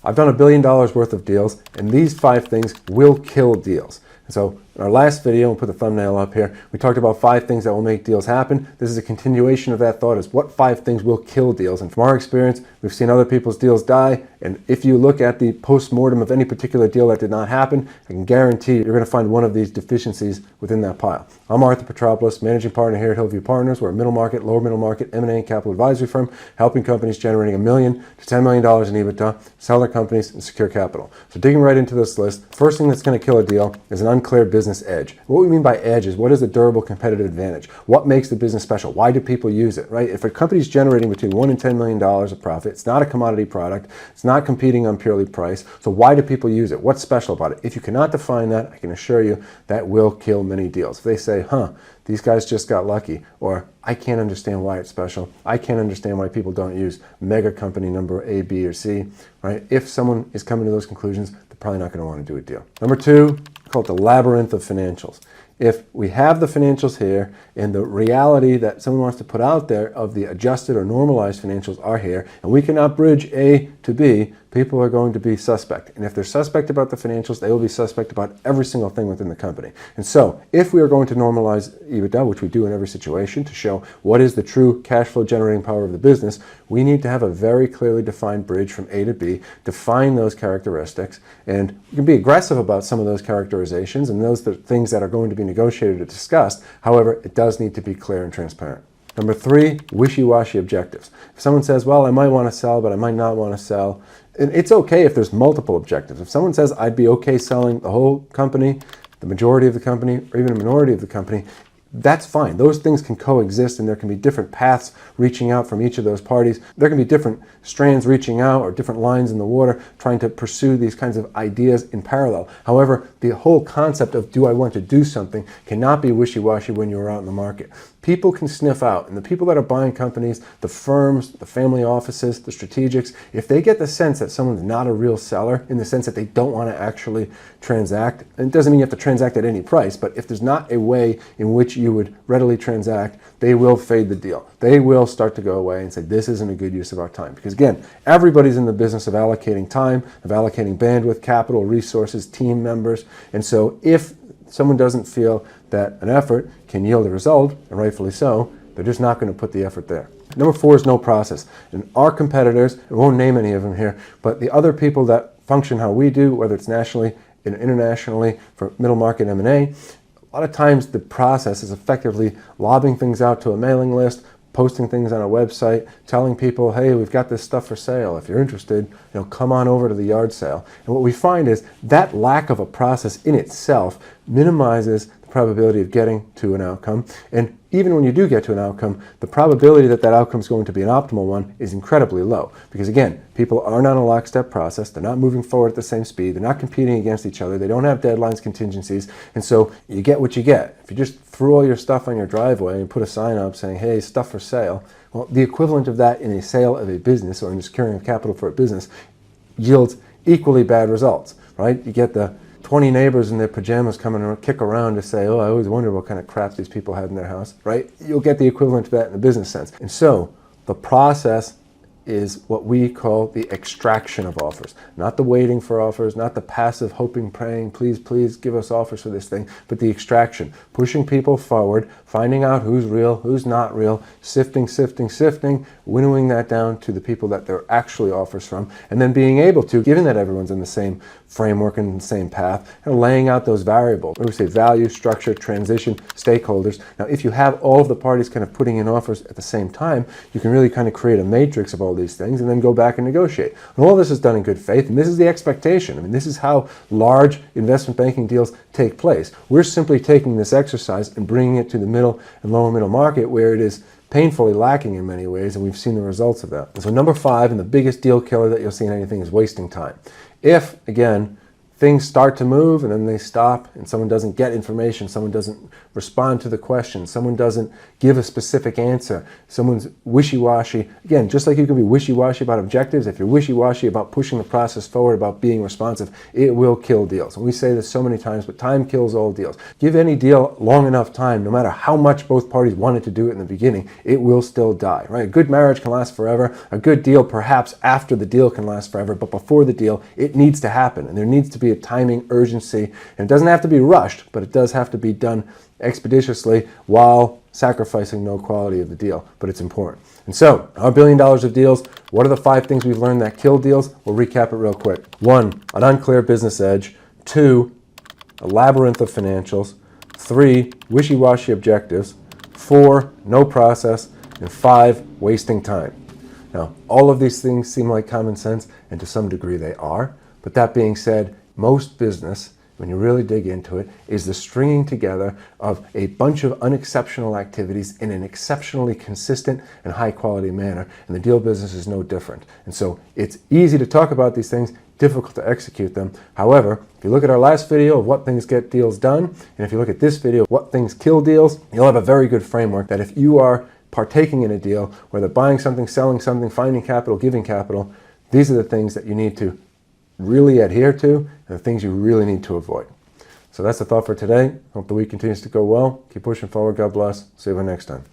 I've done $1 billion worth of deals, and these 5 things will kill deals. And so in our last video, we'll put the thumbnail up here, we talked about 5 things that will make deals happen. This is a continuation of that thought, is what 5 things will kill deals. And from our experience, we've seen other people's deals die. And if you look at the post-mortem of any particular deal that did not happen, I can guarantee you're going to find one of these deficiencies within that pile. I'm Arthur Petropoulos, managing partner here at Hillview Partners. We're a middle market, lower middle market, M&A and capital advisory firm, helping companies generating $1 million to $10 million in EBITDA, sell their companies and secure capital. So digging right into this list, first thing that's going to kill a deal is an unclear business edge. What we mean by edge is, what is a durable competitive advantage? What makes the business special? Why do people use it, right? If a company's generating between $1 and $10 million of profit, it's not a commodity product, it's not competing on purely price, so why do people use it? What's special about it? If you cannot define that, I can assure you that will kill many deals. If they say, these guys just got lucky, or I can't understand why it's special, I can't understand why people don't use mega company number A, B, or C, right? If someone is coming to those conclusions, they're probably not going to want to do a deal. Number 2, call it the labyrinth of financials. If we have the financials here and the reality that someone wants to put out there of the adjusted or normalized financials are here, and we cannot bridge A to B, people are going to be suspect. And if they're suspect about the financials, they will be suspect about every single thing within the company. And so if we are going to normalize EBITDA, which we do in every situation, to show what is the true cash flow generating power of the business, we need to have a very clearly defined bridge from A to B, define those characteristics, and you can be aggressive about some of those characterizations, and those are things that are going to be negotiated or discussed. However, it does need to be clear and transparent. Number 3, wishy-washy objectives. If someone says, well, I might want to sell, but I might not want to sell, and it's okay if there's multiple objectives. If someone says, I'd be okay selling the whole company, the majority of the company, or even a minority of the company, that's fine. Those things can coexist, and there can be different paths reaching out from each of those parties. There can be different strands reaching out, or different lines in the water trying to pursue these kinds of ideas in parallel. However, the whole concept of do I want to do something cannot be wishy-washy when you're out in the market. People can sniff out, and the people that are buying companies, the firms, the family offices, the strategics, if they get the sense that someone's not a real seller, in the sense that they don't want to actually transact, and it doesn't mean you have to transact at any price, but if there's not a way in which you would readily transact, they will fade the deal. They will start to go away and say, this isn't a good use of our time. Because again, everybody's in the business of allocating time, of allocating bandwidth, capital, resources, team members, and so if someone doesn't feel that an effort can yield a result, and rightfully so, they're just not going to put the effort there. Number 4 is no process. And our competitors, I won't name any of them here, but the other people that function how we do, whether it's nationally and internationally for middle market M&A, a lot of times the process is effectively lobbing things out to a mailing list, posting things on a website, telling people, hey, we've got this stuff for sale. If you're interested, come on over to the yard sale. And what we find is that lack of a process in itself minimizes the probability of getting to an outcome. And even when you do get to an outcome, the probability that that outcome is going to be an optimal one is incredibly low. Because again, people are not in a lockstep process. They're not moving forward at the same speed. They're not competing against each other. They don't have deadlines, contingencies. And so you get what you get. If you just threw all your stuff on your driveway and put a sign up saying, hey, stuff for sale, well, the equivalent of that in a sale of a business or in the securing of capital for a business yields equally bad results, right? You get the 20 neighbors in their pajamas coming and kick around to say, oh, I always wondered what kind of crap these people had in their house, right? You'll get the equivalent of that in a business sense. And so the process is what we call the extraction of offers. Not the waiting for offers, not the passive hoping, praying, please, please give us offers for this thing, but the extraction. Pushing people forward, finding out who's real, who's not real, sifting, winnowing that down to the people that there are actually offers from, and then being able to, given that everyone's in the same framework and the same path, and laying out those variables. What do we say? Value, structure, transition, stakeholders. Now, if you have all of the parties kind of putting in offers at the same time, you can really kind of create a matrix of all these things and then go back and negotiate. And all this is done in good faith, and this is the expectation. I mean, this is how large investment banking deals take place. We're simply taking this exercise and bringing it to the middle and lower middle market, where it is painfully lacking in many ways, and we've seen the results of that. And so number 5, and the biggest deal killer that you'll see in anything, is wasting time. If, again, things start to move and then they stop, and someone doesn't get information, someone doesn't respond to the question, someone doesn't give a specific answer, someone's wishy-washy. Again, just like you can be wishy-washy about objectives, if you're wishy-washy about pushing the process forward, about being responsive, it will kill deals. And we say this so many times, but time kills all deals. Give any deal long enough time, no matter how much both parties wanted to do it in the beginning, it will still die, right? A good marriage can last forever. A good deal, perhaps after the deal, can last forever, but before the deal, it needs to happen, and there needs to be a timing urgency, and it doesn't have to be rushed, but it does have to be done expeditiously while sacrificing no quality of the deal, but it's important. And so, our $1 billion of deals, what are the 5 things we've learned that kill deals? We'll recap it real quick. 1, an unclear business edge. 2, a labyrinth of financials. 3, wishy-washy objectives. 4, no process. And 5, wasting time. Now, all of these things seem like common sense, and to some degree they are. But that being said, most business, when you really dig into it, is the stringing together of a bunch of unexceptional activities in an exceptionally consistent and high quality manner. And the deal business is no different. And so it's easy to talk about these things, difficult to execute them. However, if you look at our last video of what things get deals done, and if you look at this video, what things kill deals, you'll have a very good framework that if you are partaking in a deal, whether buying something, selling something, finding capital, giving capital, these are the things that you need to really adhere to and the things you really need to avoid. So that's the thought for today. Hope the week continues to go well. Keep pushing forward. God bless. See you next time.